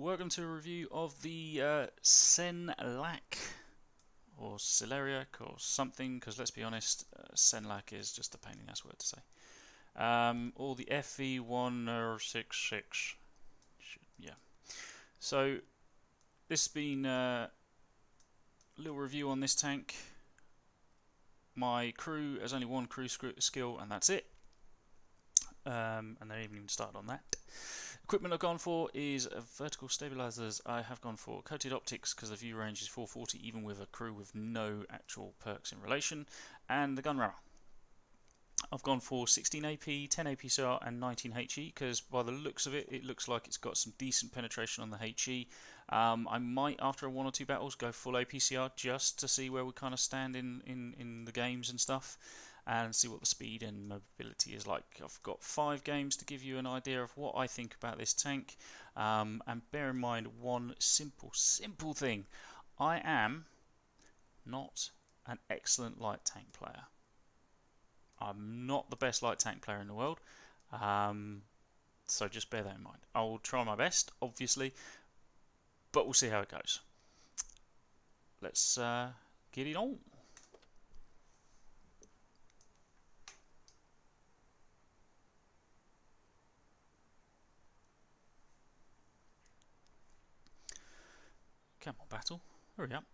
Welcome to a review of the Senlac, or Celeriac, or something, because let's be honest, Senlac is just a pain in the ass word to say. Or the FV1066. Yeah. So, this has been a little review on this tank. My crew has only one crew skill, and that's it. And they haven't even started on that. Equipment I've gone for is vertical stabilizers. I have gone for coated optics because the view range is 440 even with a crew with no actual perks in relation, and the gun rammer. I've gone for 16 AP, 10 APCR and 19 HE because by the looks of it, it looks like it's got some decent penetration on the HE. I might, after one or two battles, go full APCR just to see where we kind of stand in the games and stuff, and see what the speed and mobility is like. I've got 5 games to give you an idea of what I think about this tank, and bear in mind one simple thing. I am not an excellent light tank player. I'm not the best light tank player in the world, so just bear that in mind. I will try my best, obviously, but we'll see how it goes. Let's get it on. Come on, battle. Hurry up.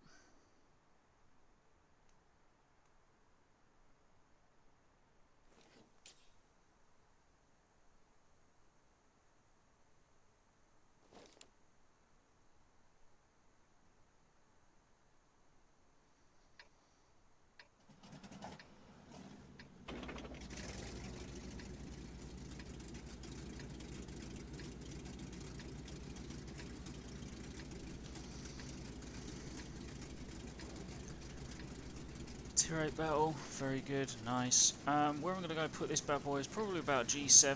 Tier 8 battle, very good, nice. Where I'm going to go put this bad boy is probably about G7.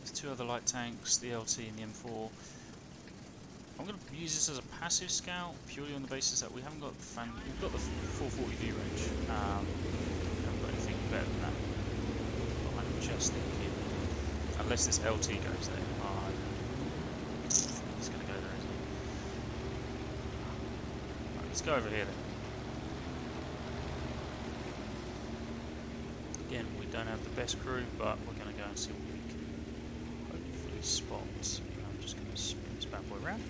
There's 2 other light tanks, the LT and the M4. I'm going to use this as a passive scout, purely on the basis that we haven't got we've got the 440 view range. We haven't got anything better than that. But I'm just thinking, unless this LT goes there, he's going to go there, isn't he? Right, let's go over here then. Again, we don't have the best crew, but we're going to go and see what we can hopefully spot. I'm just going to spin this bad boy around.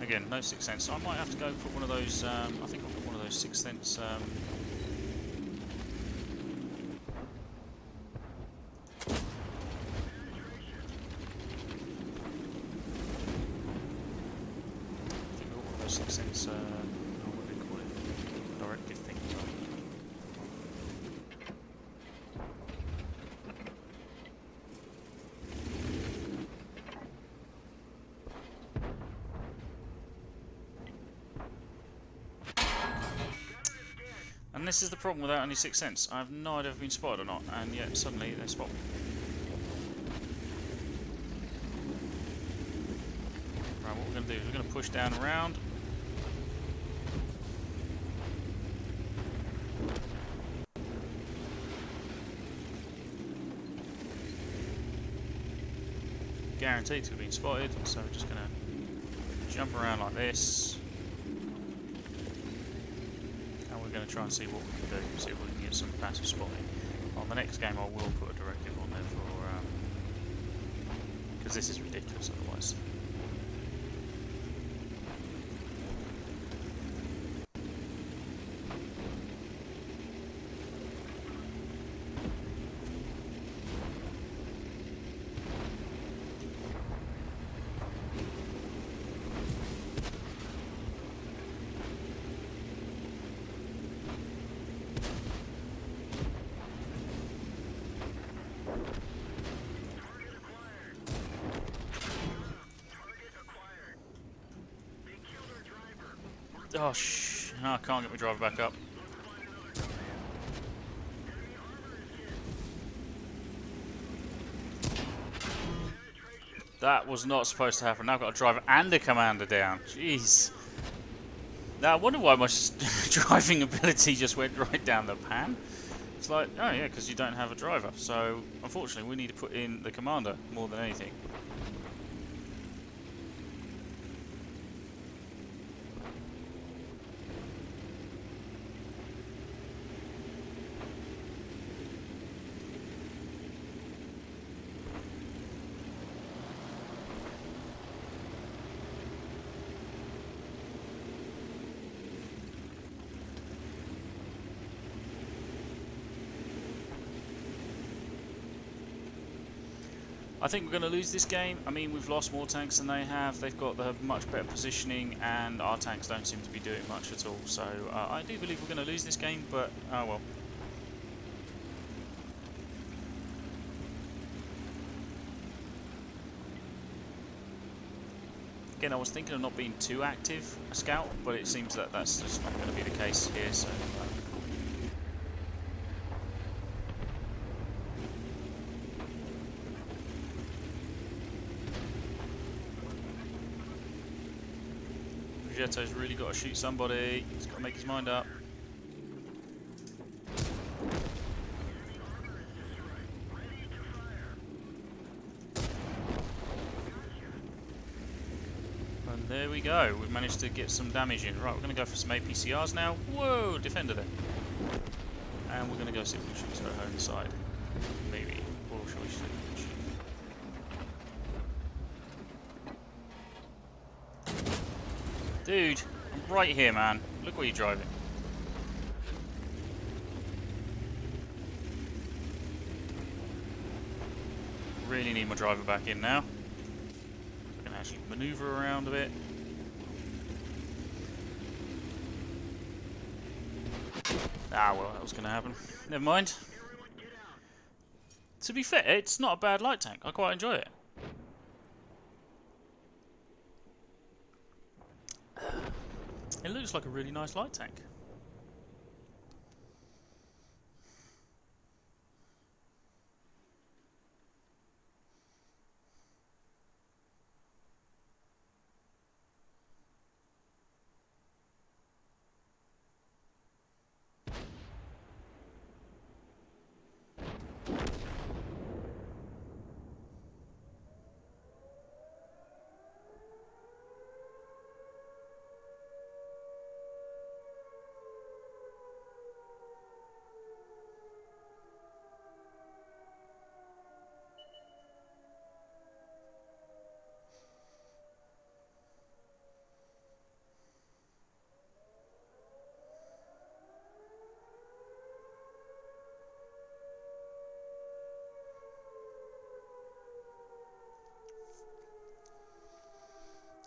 Again, no Sixth Sense, so I might have to go put one of those, I think I'll put one of those Sixth Sense what do they call it, directive things. And this is the problem without any Sixth Sense. I have no idea if I've been spotted or not, and yet suddenly they spot me. Right, what we're going to do is we're going to push down around. Guaranteed to have been spotted, so we're just going to jump around like this. Going to try and see what we can do, see if we can get some passive spotting. On the next game I will put a directive on there for, because this is ridiculous otherwise. Oh, I can't get my driver back up. That was not supposed to happen. Now I've got a driver and a commander down. Jeez. Now I wonder why my driving ability just went right down the pan. It's like, oh yeah, because you don't have a driver. So unfortunately we need to put in the commander more than anything. I think we're going to lose this game. I mean, we've lost more tanks than they have. They've got the much better positioning, and our tanks don't seem to be doing much at all. So I do believe we're going to lose this game, but oh well. Again, I was thinking of not being too active a scout, but it seems that that's just not going to be the case here. So. Progetto's really got to shoot somebody. He's got to make his mind up. And there we go. We've managed to get some damage in. Right, we're going to go for some APCRs now. Whoa, defender there. And we're going to go see if we can shoot Soho inside. Maybe. Or shall we shoot? Dude, I'm right here, man. Look where you're driving. Really need my driver back in now. I can actually maneuver around a bit. Ah, well, that was going to happen. Never mind. To be fair, it's not a bad light tank. I quite enjoy it. It looks like a really nice light tank.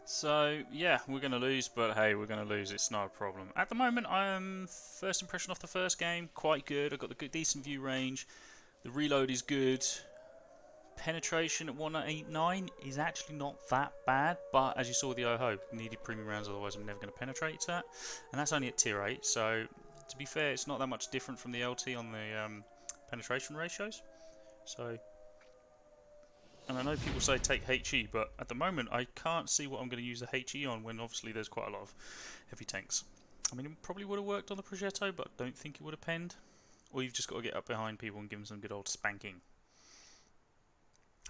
So, yeah, we're going to lose, but hey, we're going to lose. It's not a problem. At the moment, I'm first impression off the first game, quite good. I've got the good, decent view range. The reload is good. Penetration at 189 is actually not that bad, but as you saw with the OHO, needed premium rounds, otherwise I'm never going to penetrate to that. And that's only at tier 8, so to be fair, it's not that much different from the LT on the penetration ratios. So. And I know people say take HE, but at the moment I can't see what I'm going to use the HE on when obviously there's quite a lot of heavy tanks. I mean, it probably would have worked on the Progetto, but I don't think it would have penned. Or you've just got to get up behind people and give them some good old spanking.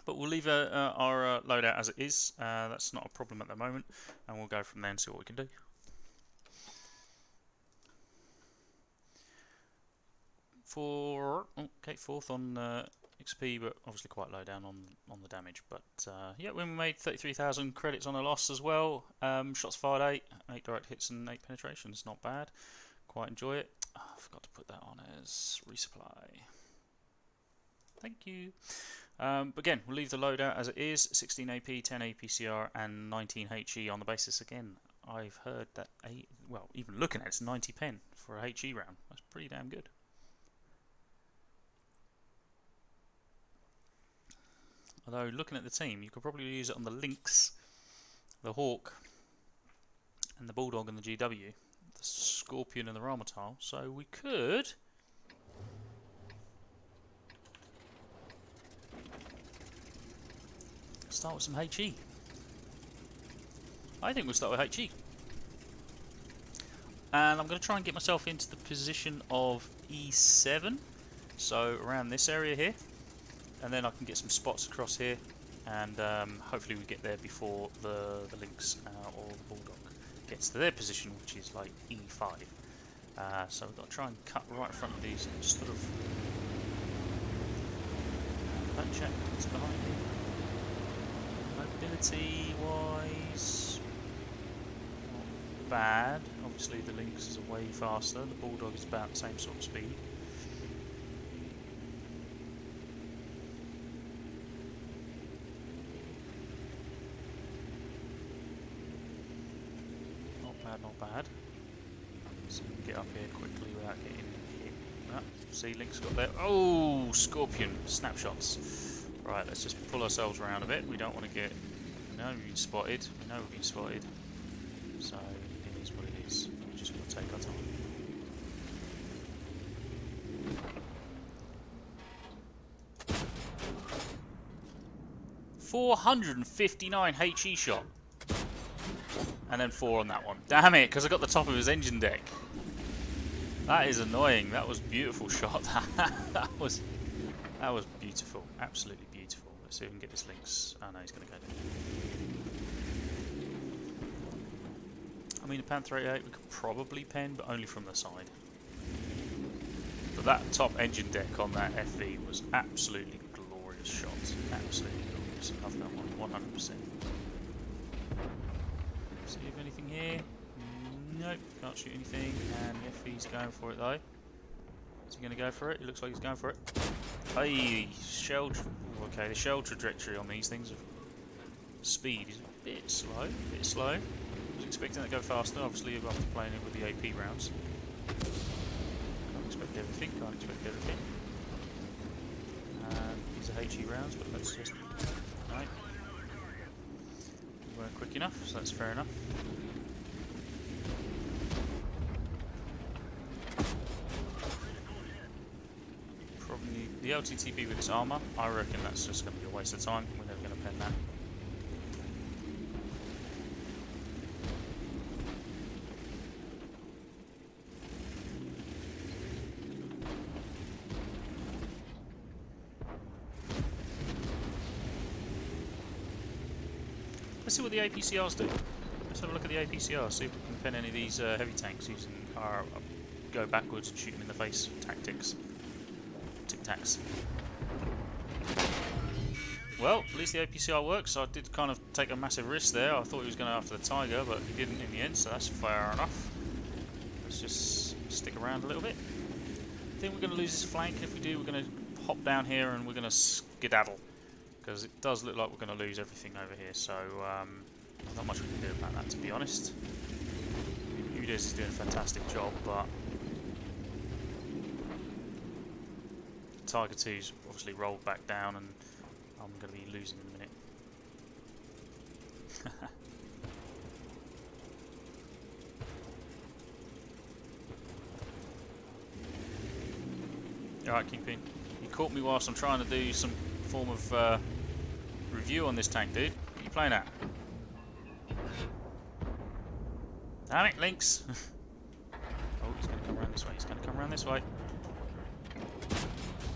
But we'll leave our loadout as it is. That's not a problem at the moment. And we'll go from there and see what we can do. Fourth on XP, but obviously quite low down on the damage. But yeah, when we made 33,000 credits on a loss as well. Shots fired 8 direct hits and 8 penetrations. Not bad. Quite enjoy it. Oh, I forgot to put that on as resupply. Thank you. But again, we'll leave the loadout as it is. 16 AP, 10 APCR, and 19 HE on the basis. Again, I've heard that well, even looking at it's 90 pen for a HE round. That's pretty damn good. Although, looking at the team, you could probably use it on the Lynx, the Hawk, and the Bulldog and the GW, the Scorpion and the Ramatal. So we could start with some HE. I think we'll start with HE. And I'm going to try and get myself into the position of E7. So around this area here. And then I can get some spots across here. And hopefully we get there before the Lynx or the Bulldog gets to their position, which is like E5. So we've got to try and cut right in front of these and sort of check what's behind me. Mobility wise, not bad. Obviously the Lynx is way faster, the Bulldog is about the same sort of speed. Not bad, not bad. So we can get up here quickly without getting hit. Ah, see, Lynx got there. Oh, Scorpion snapshots. Right, let's just pull ourselves around a bit. We don't want to get. We know we've been spotted. We know we've been spotted. So it is what it is. We're just going to take our time. .459 HE shot. And then 4 on that one. Damn it, because I got the top of his engine deck. That is annoying. That was a beautiful shot. that was beautiful. Absolutely beautiful. Let's see if we can get this Lynx. Oh no, he's going to go down. I mean, a Panther 88 we could probably pen, but only from the side. But that top engine deck on that FV was absolutely glorious shot. Absolutely glorious. Love that one, 100%. See if anything here. Nope, can't shoot anything. And FV's going for it though. Is he going to go for it? It looks like he's going for it. Hey, shell. Okay, the shell trajectory on these things of speed is a bit slow. A bit slow. I was expecting it to go faster. Obviously, after playing it with the AP rounds. Can't expect everything. Can't expect everything. These are HE rounds, but let's just. Right. We weren't quick enough, so that's fair enough. Probably the LTTB with its armour, I reckon that's just going to be a waste of time. We're never going to pen that. Let's see what the APCRs do. Let's have a look at the APCRs, see if we can pen any of these heavy tanks using our go backwards and shoot them in the face tactics. Tic-tacs. Well, at least the APCR works. I did kind of take a massive risk there. I thought he was going after the Tiger, but he didn't in the end, so that's fair enough. Let's just stick around a little bit. I think we're going to lose this flank. If we do, we're going to hop down here and we're going to skedaddle. Because it does look like we're going to lose everything over here, so not much we can do about that, to be honest. Udez is doing a fantastic job, but Tiger 2's obviously rolled back down, and I'm going to be losing in a minute. Alright, Kingpin. You caught me whilst I'm trying to do some form of review on this tank, dude. What are you playing at? Damn it, Lynx! Oh, he's going to come around this way. He's going to come around this way.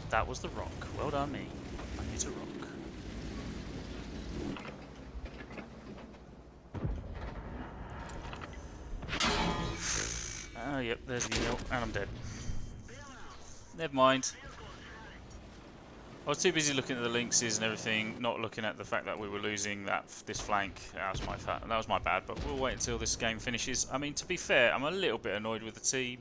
That was the rock. Well done, me. I hit a rock. Oh, yep, there's the hill, and I'm dead. Never mind. I was too busy looking at the Lynxes and everything, not looking at the fact that we were losing this flank. That was my bad, but we'll wait until this game finishes. I mean, to be fair, I'm a little bit annoyed with the team.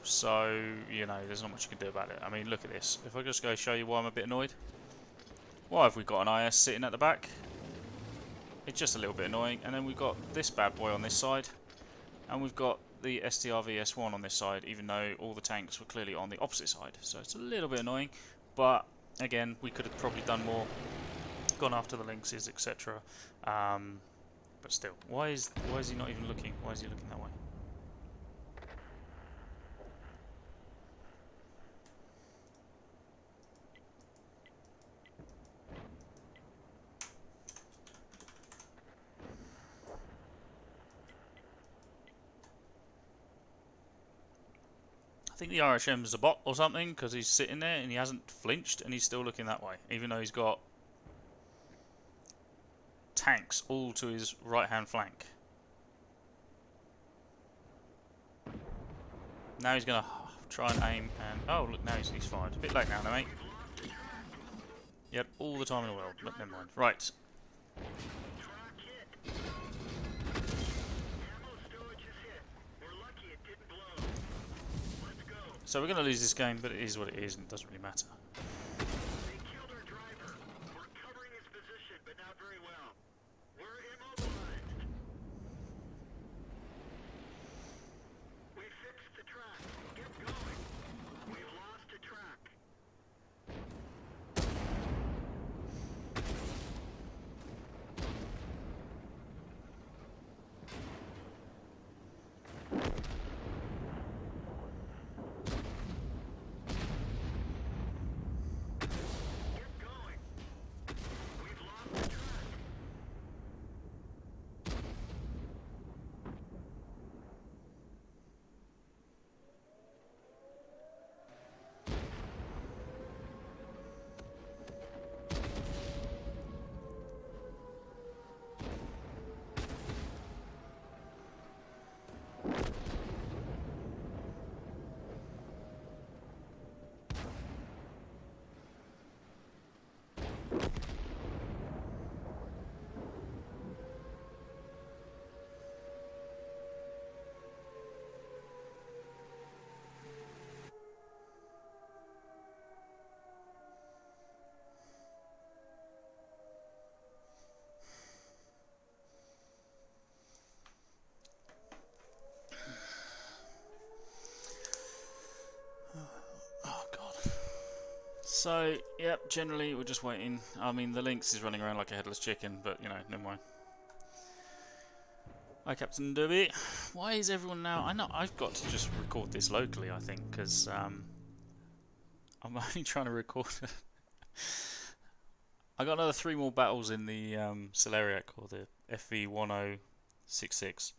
So, you know, there's not much you can do about it. I mean, look at this. If I just go show you why I'm a bit annoyed. Why have we got an IS sitting at the back? It's just a little bit annoying. And then we've got this bad boy on this side. And we've got the STR-VS1 on this side, even though all the tanks were clearly on the opposite side. So it's a little bit annoying. But, again, we could have probably done more. Gone after the Lynxes, etc. But still, why is he not even looking? Why is he looking that way? I think the RHM's a bot or something, because he's sitting there and he hasn't flinched and he's still looking that way, even though he's got tanks all to his right hand flank. Now he's going to try and aim and... oh look, now he's fired. A bit late now, mate. Yep, all the time in the world, but never mind. Right. So we're going to lose this game, but it is what it is and it doesn't really matter. They killed our driver. We're covering his position, but not very well. We're immobilized. We fixed the track. Get going. We've lost a track. So, yep, generally we're just waiting. I mean, the Lynx is running around like a headless chicken, but, you know, never mind. Hi, Captain Derby. Why is everyone now... I know, I've got to just record this locally, I think, because I'm only trying to record... I got another 3 more battles in the Senlac, or the FV1066.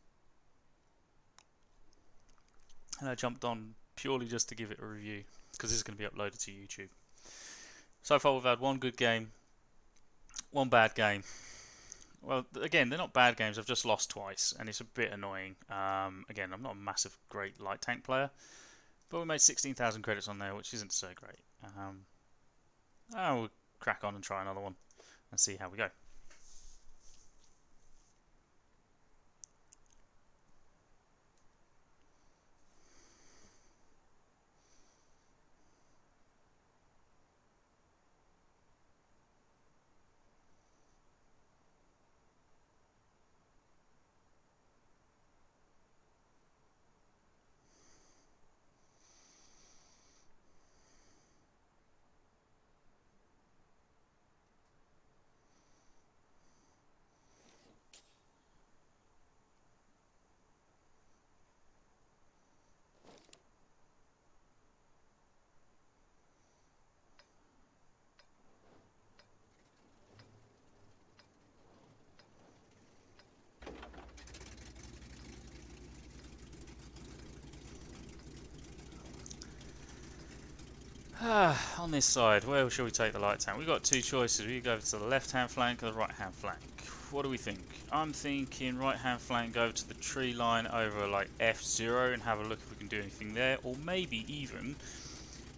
And I jumped on purely just to give it a review, because this is going to be uploaded to YouTube. So far we've had 1 good game, 1 bad game. Well, again, they're not bad games, I've just lost twice, and it's a bit annoying. Again, I'm not a massive, great light tank player, but we made 16,000 credits on there, which isn't so great. We'll crack on and try another one, and see how we go. On this side, where shall we take the light tank? We've got 2 choices. We go over to the left hand flank or the right hand flank. What do we think? I'm thinking right hand flank, go to the tree line over like F0 and have a look if we can do anything there. Or maybe even,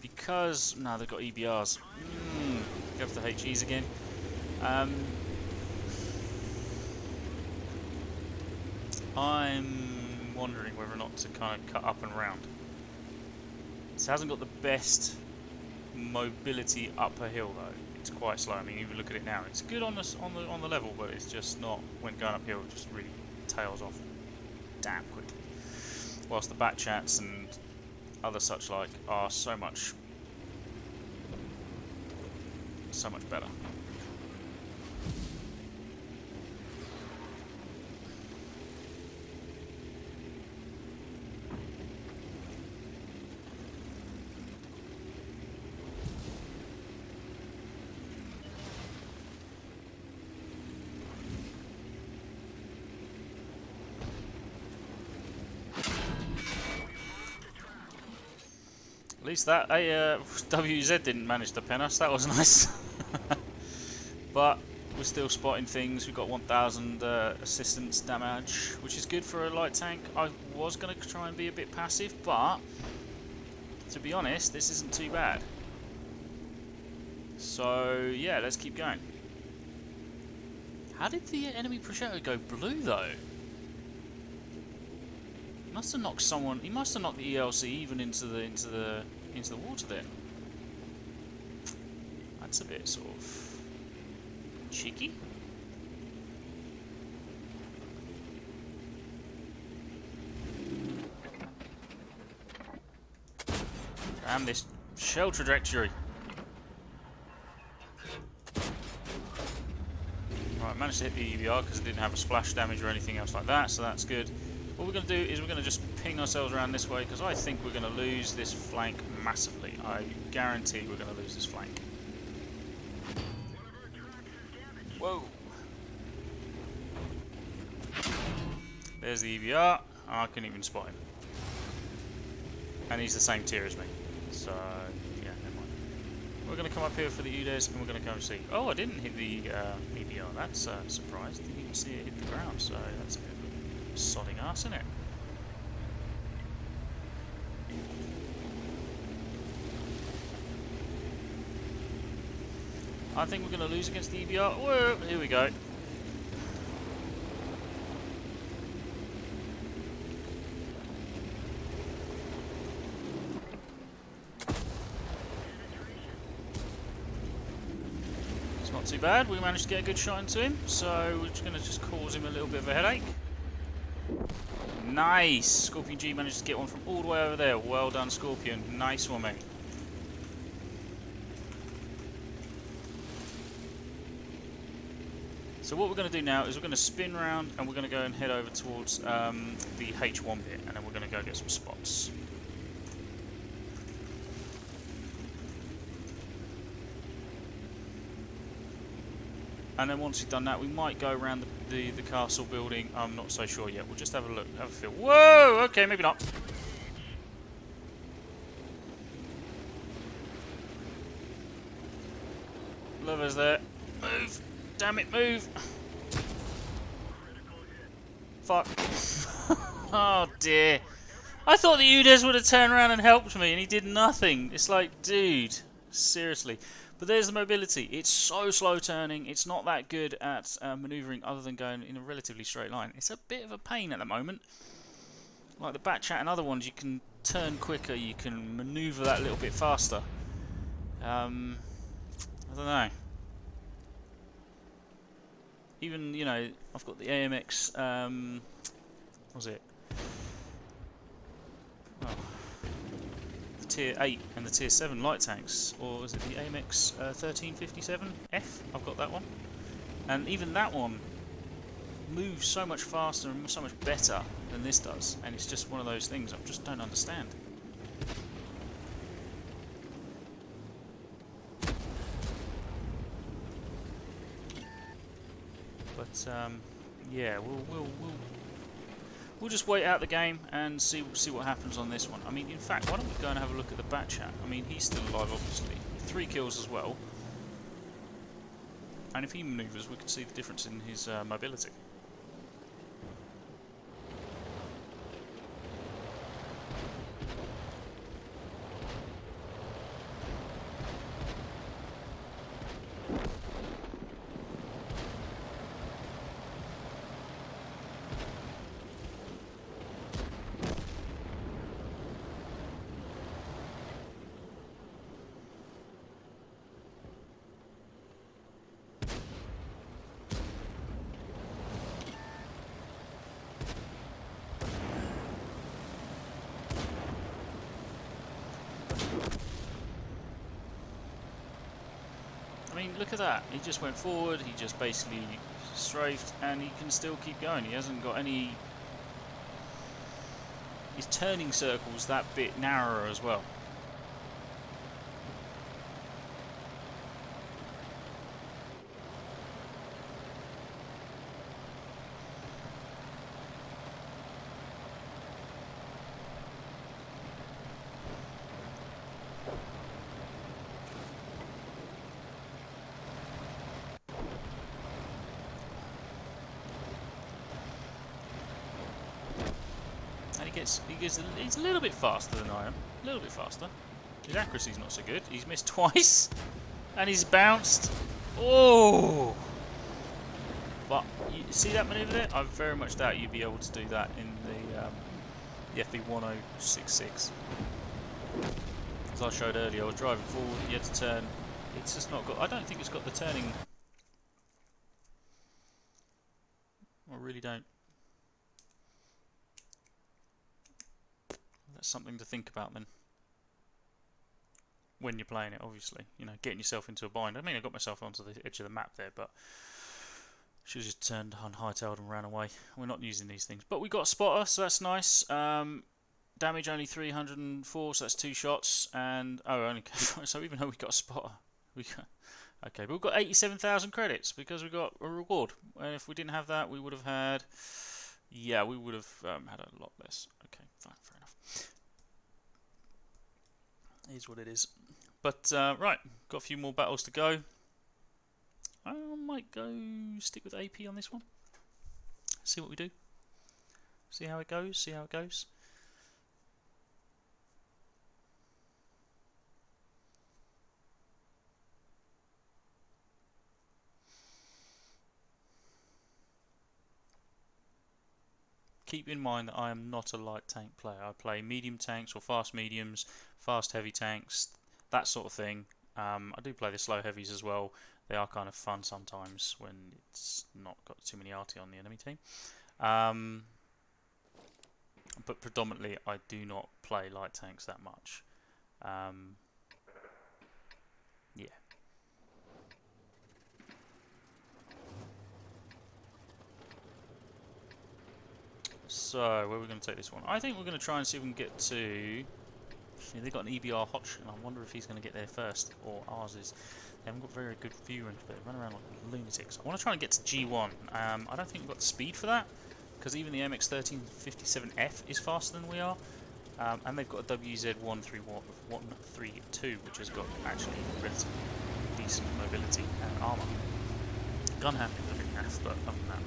because, no, they've got EBRs. Go for the HEs again. I'm wondering whether or not to kind of cut up and round. This hasn't got the best mobility up a hill though. It's quite slow. I mean, even look at it now. It's good on the level, but it's just not, when going uphill, it just really tails off damn quickly. Whilst the bat chats and other such like are so much better. least that WZ didn't manage to pen us. That was nice. But we're still spotting things. We've got 1,000 assistance damage, which is good for a light tank. I was going to try and be a bit passive, but to be honest, this isn't too bad. So yeah, let's keep going. How did the enemy prosciutto go blue though? He must have knocked someone. He must have knocked the ELC even into the water then. That's a bit sort of cheeky. Damn this shell trajectory. Right, managed to hit the EBR because it didn't have a splash damage or anything else like that, so that's good. What we're going to do is we're going to just ping ourselves around this way because I think we're going to lose this flank massively. I guarantee we're going to lose this flank. Whoa! There's the EBR. Oh, I couldn't even spot him. And he's the same tier as me. So, yeah, never mind. We're going to come up here for the UDES and we're going to go and see. Oh, I didn't hit the EBR. That's a surprise. Didn't even see it hit the ground. So, that's a bit of a sodding arse, isn't it? I think we're going to lose against the EBR. Whoa, here we go. It's not too bad. We managed to get a good shot into him, so we're just going to just cause him a little bit of a headache. Nice! Scorpion G managed to get one from all the way over there. Well done, Scorpion. Nice one, mate. So what we're going to do now is we're going to spin round and we're going to go and head over towards the H1 bit, and then we're going to go get some spots. And then once we've done that, we might go around the castle building. I'm not so sure yet. We'll just have a look, have a feel. Whoa! Okay, maybe not. Levers there. Move! Damn it, move! Fuck. Oh dear. I thought the UDES would have turned around and helped me, and he did nothing. It's like, dude, seriously. But there's the mobility. It's so slow turning. It's not that good at manoeuvring other than going in a relatively straight line. It's a bit of a pain at the moment. Like the Batchat and other ones, you can turn quicker, you can manoeuvre that a little bit faster. I don't know. Even, you know, I've got the AMX, what was it? Oh, the Tier 8 and the Tier 7 light tanks, or is it the AMX 1357F? I've got that one. And even that one moves so much faster and so much better than this does, and it's just one of those things I just don't understand. But yeah, we'll just wait out the game and see what happens on this one. I mean, in fact, why don't we go and have a look at the Batchat? I mean, he's still alive, obviously. 3 kills as well. And if he manoeuvres, we can see the difference in his mobility. I mean, look at that. He just went forward, he just basically strafed, and he can still keep going. He hasn't got any... His turning circle's that bit narrower as well. he's a little bit faster than I am. A little bit faster. His accuracy's not so good. He's missed twice, and he's bounced. Oh! But you see that manoeuvre there? I very much doubt you'd be able to do that in the FV1066. As I showed earlier, I was driving forward. You had to turn. It's just not got. I don't think it's got the turning. I really don't. That's something to think about then. When you're playing it, obviously, you know, getting yourself into a bind. I mean, I got myself onto the edge of the map there, but should have just turned on hightailed and ran away. We're not using these things, but we got a spotter, so that's nice. Damage only 304, so that's 2 shots, and only so even though we got a spotter, we got okay, but we've got 87,000 credits because we got a reward. If we didn't have that, we would have had, yeah, we would have had a lot less. Okay, fine, fair enough. It is what it is. But right, got a few more battles to go. I might go stick with AP on this one. See what we do. See how it goes. See how it goes. Keep in mind that I am not a light tank player. I play medium tanks or fast mediums, fast heavy tanks, that sort of thing. I do play the slow heavies as well. They are kind of fun sometimes when it's not got too many RT on the enemy team. But predominantly I do not play light tanks that much. Yeah. So, where are we going to take this one? I think we're going to try and see if we can get to... They've got an EBR hotch, and I wonder if he's going to get there first, or ours is. They haven't got very good view range, but they run around like lunatics. I want to try and get to G1. I don't think we've got the speed for that, because even the MX-1357F is faster than we are. And they've got a WZ-132, which has got actually relatively decent mobility and armour. Gun handling's a bit naff, but other than that.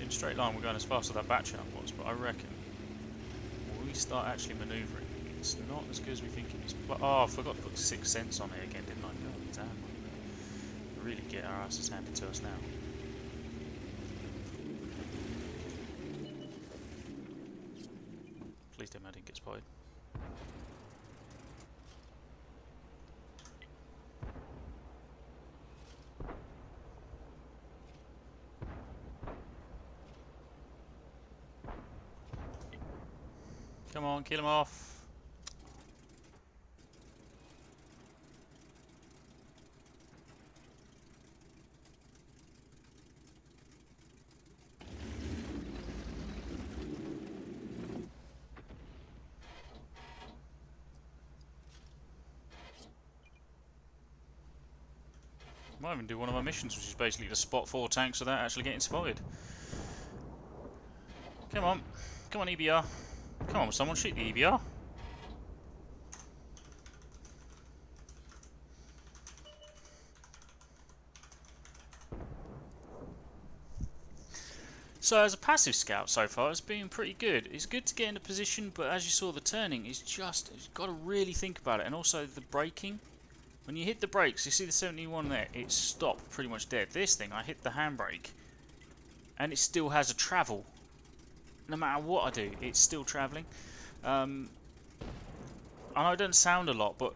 In a straight line we're going as fast as that batch out was, but I reckon when we start actually manoeuvring, it's not as good as we think it is. Oh, I forgot to put 6 cents on it again, didn't I? God damn, we really get our asses handed to us now. Please tell me I didn't get spotted. Come on, kill him off. Might even do one of my missions, which is basically to spot 4 tanks without actually getting spotted. Come on. Come on, EBR. Come on, someone shoot the EBR. So as a passive scout so far, it's been pretty good. It's good to get into position, but as you saw, the turning is just, you've got to really think about it. And also the braking. When you hit the brakes, you see the 71 there, it stopped pretty much dead. This thing, I hit the handbrake, and it still has a travel. No matter what I do, it's still travelling. I know it doesn't sound a lot, but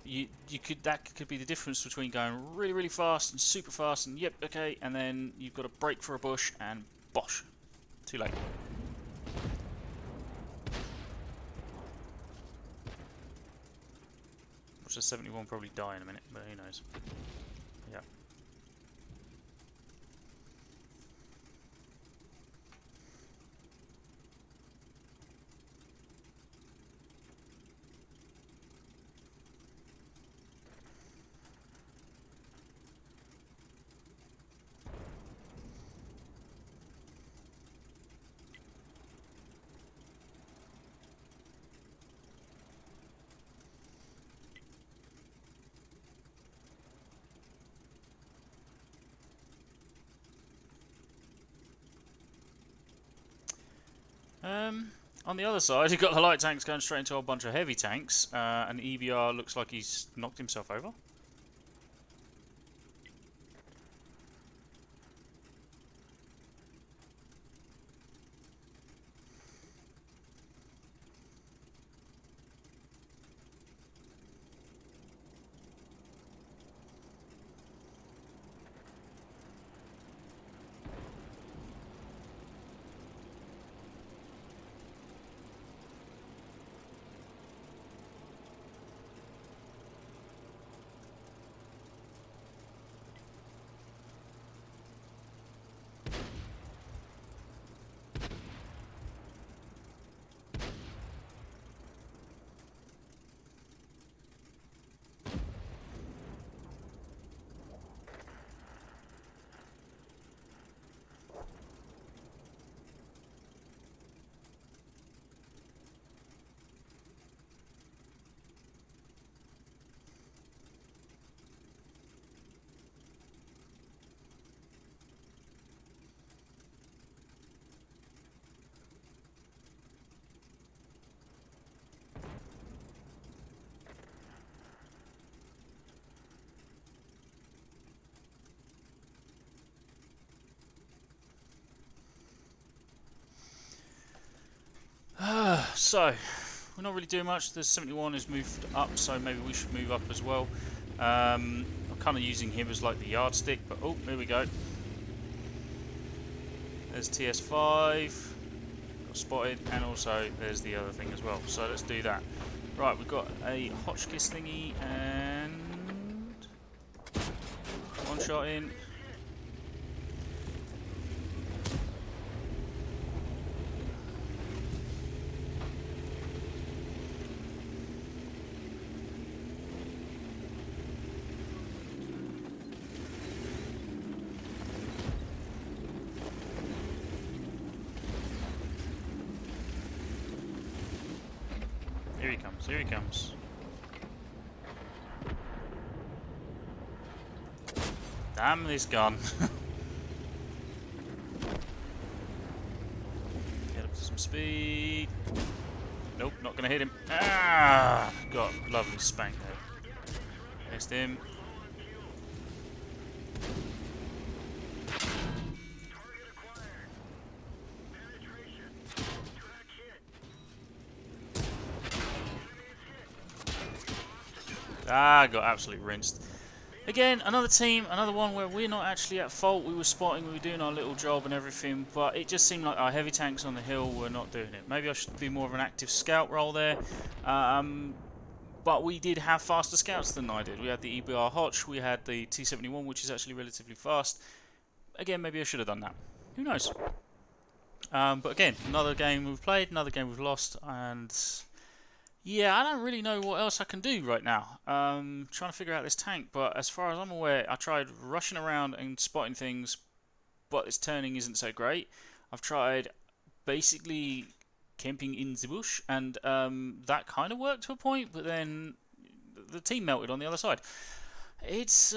that could be the difference between going really, really fast and super fast and yep, okay, and then you've got to brake for a bush and bosh. Too late. Watch the 71 probably die in a minute, but who knows. Yeah. On the other side, you've got the light tanks going straight into a bunch of heavy tanks, and EBR looks like he's knocked himself over. So, we're not really doing much. The 71 has moved up, so maybe we should move up as well. I'm kind of using him as like the yardstick, but oh, here we go. There's TS5, got spotted, and also there's the other thing as well. So let's do that. Right, we've got a Hotchkiss thingy, and one shot in. Here he comes, here he comes. Damn this gun. Get up to some speed. Nope, not gonna hit him. Ah! Got lovely spank there. Missed him. Ah, got absolutely rinsed. Again, another team, another one where we're not actually at fault. We were spotting, we were doing our little job and everything, but it just seemed like our heavy tanks on the hill were not doing it. Maybe I should do more of an active scout role there. But we did have faster scouts than I did. We had the EBR Hotch, we had the T71, which is actually relatively fast. Again, maybe I should have done that. Who knows? But again, another game we've played, another game we've lost, and yeah, I don't really know what else I can do right now. Trying to figure out this tank, but as far as I'm aware, I tried rushing around and spotting things, but its turning isn't so great. I've tried basically camping in the bush, and that kind of worked to a point, but then the team melted on the other side. It's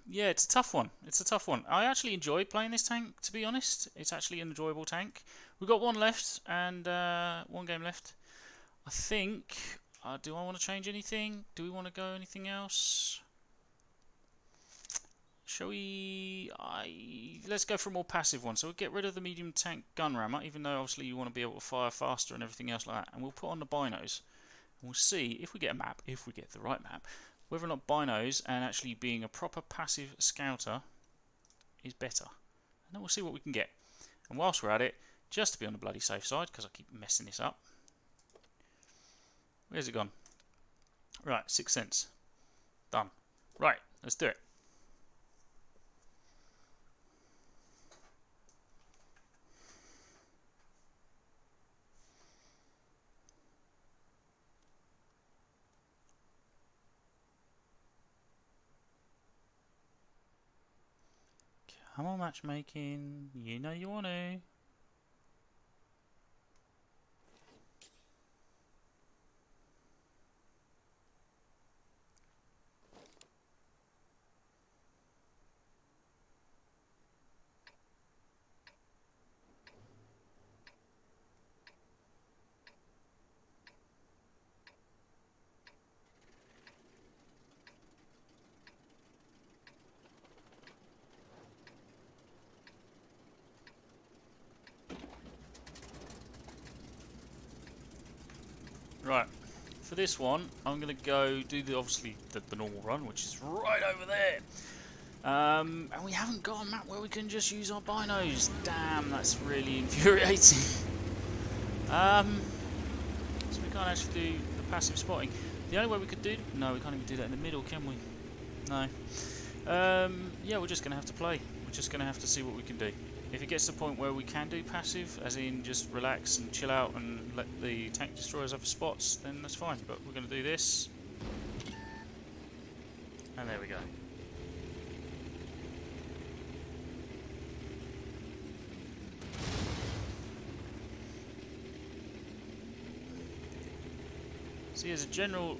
yeah, it's a tough one. It's a tough one. I actually enjoy playing this tank, to be honest. It's actually an enjoyable tank. We've got one left, and one game left. I think. Do I want to change anything? Do we want to go anything else? Shall we? Let's go for a more passive one. So we'll get rid of the medium tank gun rammer, even though obviously you want to be able to fire faster and everything else like that. And we'll put on the binos. And we'll see if we get a map, if we get the right map, whether or not binos and actually being a proper passive scouter is better. And then we'll see what we can get. And whilst we're at it, just to be on the bloody safe side, because I keep messing this up. Where's it gone? Right, 6 cents. Done. Right, let's do it. Come on, matchmaking. You know you want to. Right. For this one, I'm going to go do obviously the normal run, which is right over there. And we haven't got a map where we can just use our binos. Damn, that's really infuriating. So we can't actually do the passive spotting. The only way we could do... No, we can't even do that in the middle, can we? No. Yeah, we're just going to have to play. We're just going to have to see what we can do. If it gets to the point where we can do passive, as in just relax and chill out and let the tank destroyers have spots, then that's fine. But we're going to do this. And there we go. See, as a general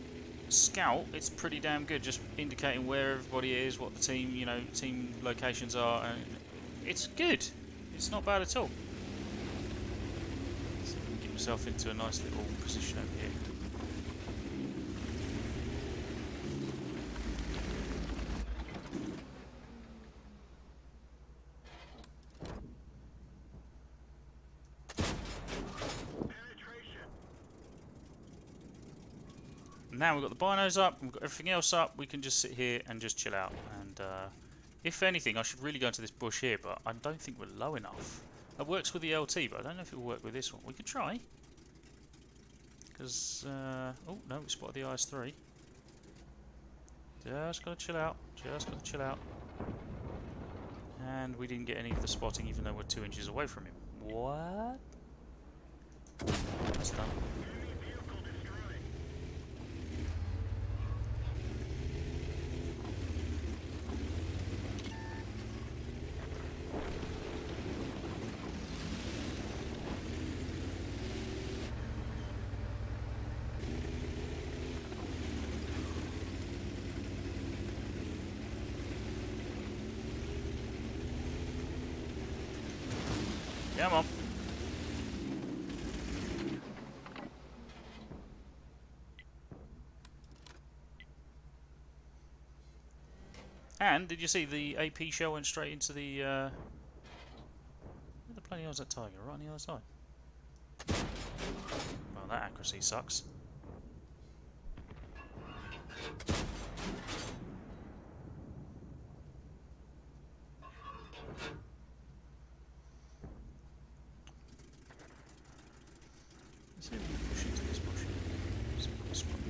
scout, it's pretty damn good, just indicating where everybody is, what the team, team locations are, and it's good. It's not bad at all. So I can get myself into a nice little position over here. Now we've got the binos up, we've got everything else up, we can just sit here and just chill out. And if anything, I should really go into this bush here, but I don't think we're low enough. It works with the LT, but I don't know if it will work with this one. We could try. Because, oh no, we spotted the IS-3. Just gotta chill out, just gotta chill out. And we didn't get any of the spotting even though we're 2 inches away from him. What? That's done. Come on. And did you see the AP shell went straight into the where the bloody hell's that tiger? Right on the other side. Well, that accuracy sucks. Let's see if we can push into this bush. See if we can spot it.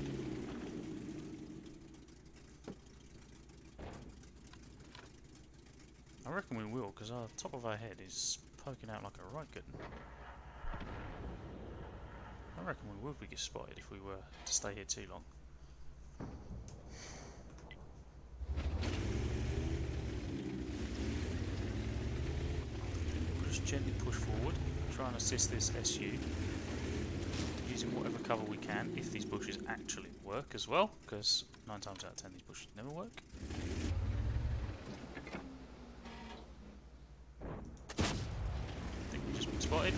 I reckon we will, because our top of our head is poking out like a right good one. I reckon we would get spotted if we were to stay here too long. We'll just gently push forward, try and assist this SU, using whatever cover we can, if these bushes actually work as well, because 9 times out of 10 these bushes never work. I think we've just been spotted.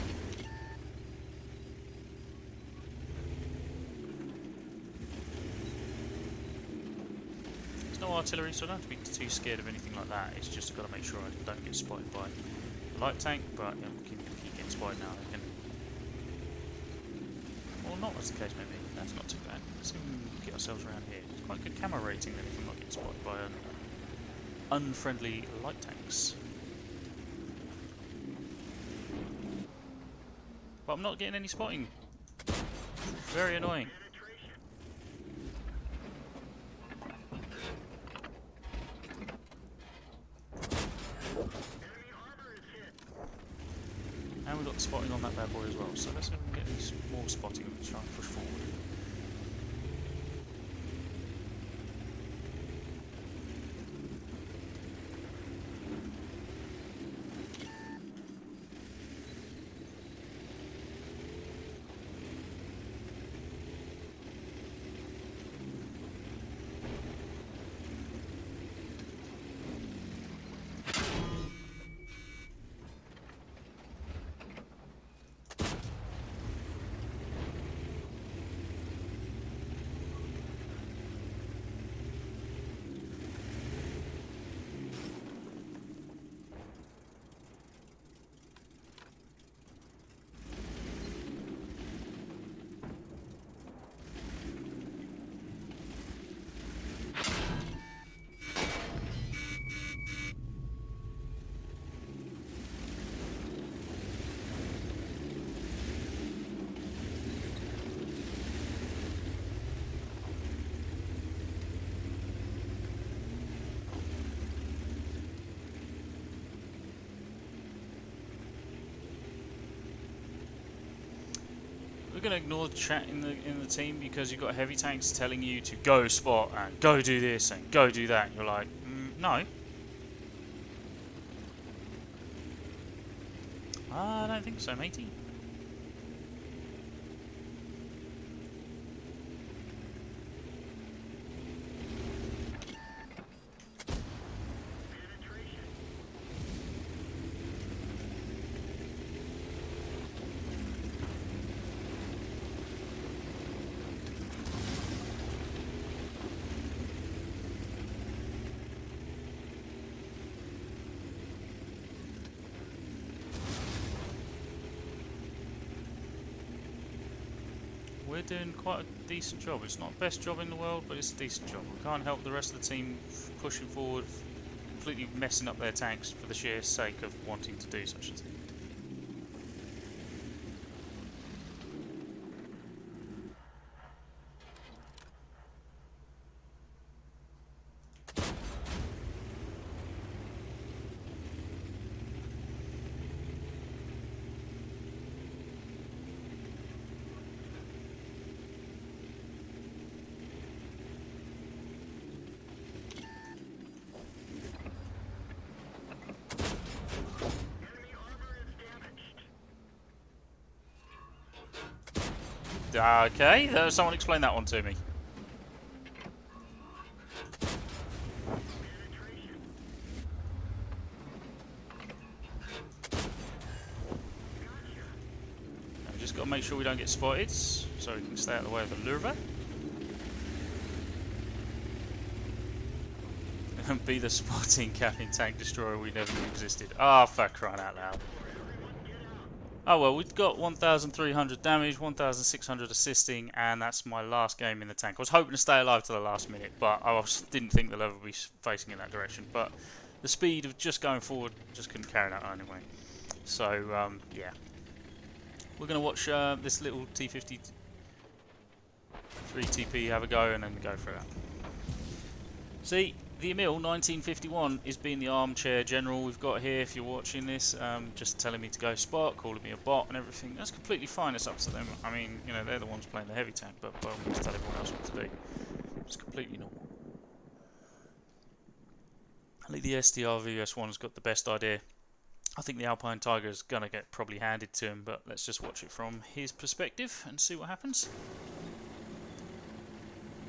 There's no artillery, so I don't have to be too scared of anything like that. It's just got to make sure I don't get spotted by the light tank, but we can keep getting spotted now. We can, or not, as the case may be. That's not too bad. Let's see if we can get ourselves around here. It's quite a good camo rating then if I'm not getting spotted by unfriendly light tanks. But I'm not getting any spotting. Very annoying. And we've got the spotting on that bad boy as well, so let's see if we can get any more spotting and try and push forward. going to ignore the chat in the team because you've got heavy tanks telling you to go spot and go do this and go do that. You're like, no. I don't think so, matey. We're doing quite a decent job. It's not the best job in the world, but it's a decent job. We can't help the rest of the team pushing forward, completely messing up their tanks for the sheer sake of wanting to do such a thing. Okay, someone explain that one to me. I've just got to make sure we don't get spotted, so we can stay out of the way of the lurva. And be the spotting capping tank destroyer we never knew existed. Ah, for crying out loud. Oh well, we've got 1,300 damage, 1,600 assisting, and that's my last game in the tank. I was hoping to stay alive to the last minute, but I didn't think the level would be facing in that direction. But the speed of just going forward just couldn't carry that anyway. So, yeah. We're going to watch this little T-53 TP have a go and then go for that. See, the Emil 1951 is being the armchair general we've got here. If you're watching this, just telling me to go spot, calling me a bot and everything. That's completely fine. It's up to them. I mean, you know, they're the ones playing the heavy tank, but by all means tell everyone else what to do. It's completely normal. I think the SDR VS1's got the best idea. I think the Alpine Tiger is going to get probably handed to him, but let's just watch it from his perspective and see what happens.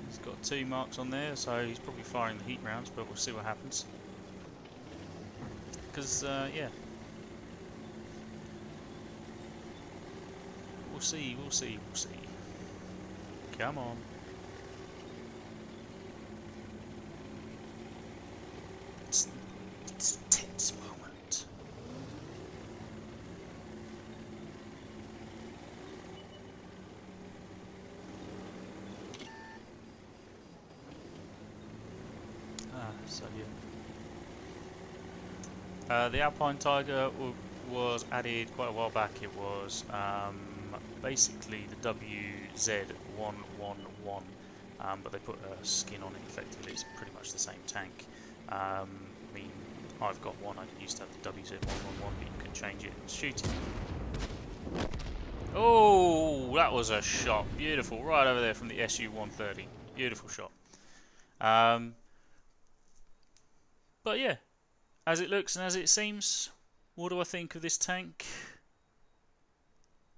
He's got 2 marks on there, so he's probably firing the heat rounds, but we'll see what happens. Because, yeah. We'll see. Come on. It's a tense moment. So yeah. The Alpine Tiger was added quite a while back. It was basically the WZ111, but they put a skin on it effectively. It's pretty much the same tank. I mean, I've got one. I used to have the WZ111, but you can change it and shoot it. Oh, that was a shot. Beautiful. Right over there from the SU-130. Beautiful shot. But yeah, as it looks and as it seems, what do I think of this tank?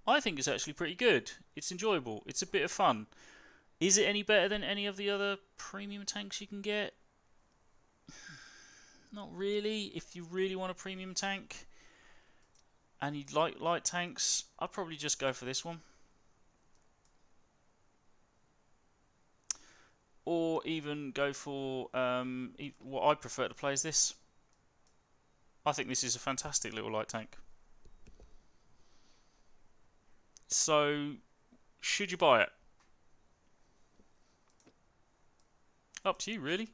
I think it's actually pretty good. It's enjoyable. It's a bit of fun. Is it any better than any of the other premium tanks you can get? Not really. If you really want a premium tank and you like light tanks, I'd probably just go for this one. Or even go for what I prefer to play is this. I think this is a fantastic little light tank. So, should you buy it? Up to you, really.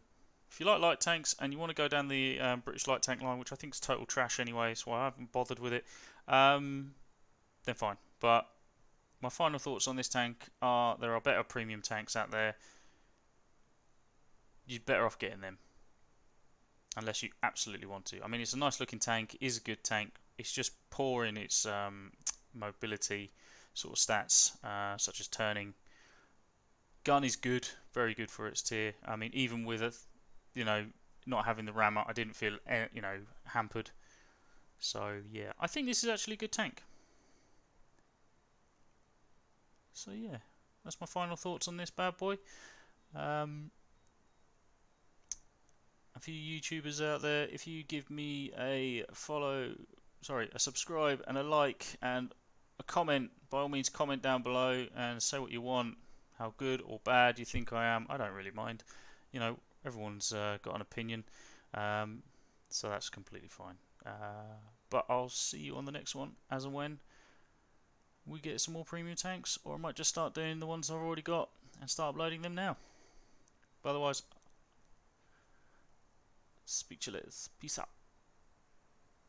If you like light tanks and you want to go down the British light tank line, which I think is total trash anyway, so I haven't bothered with it, then fine. But my final thoughts on this tank are there are better premium tanks out there. You're better off getting them. Unless you absolutely want to. I mean, it's a nice looking tank, it is a good tank. It's just poor in its mobility. sort of stats, such as turning. Gun is good, very good for its tier. I mean, even with a, not having the ram up, I didn't feel hampered. So yeah, I think this is actually a good tank. So yeah, that's my final thoughts on this bad boy. A few YouTubers out there, if you give me a subscribe and a like and a comment, by all means comment down below and say what you want, how good or bad you think I am. I don't really mind. Everyone's got an opinion, so that's completely fine. But I'll see you on the next one, as and when we get some more premium tanks, or I might just start doing the ones I've already got and start uploading them now. But otherwise, speak to you later. Peace out.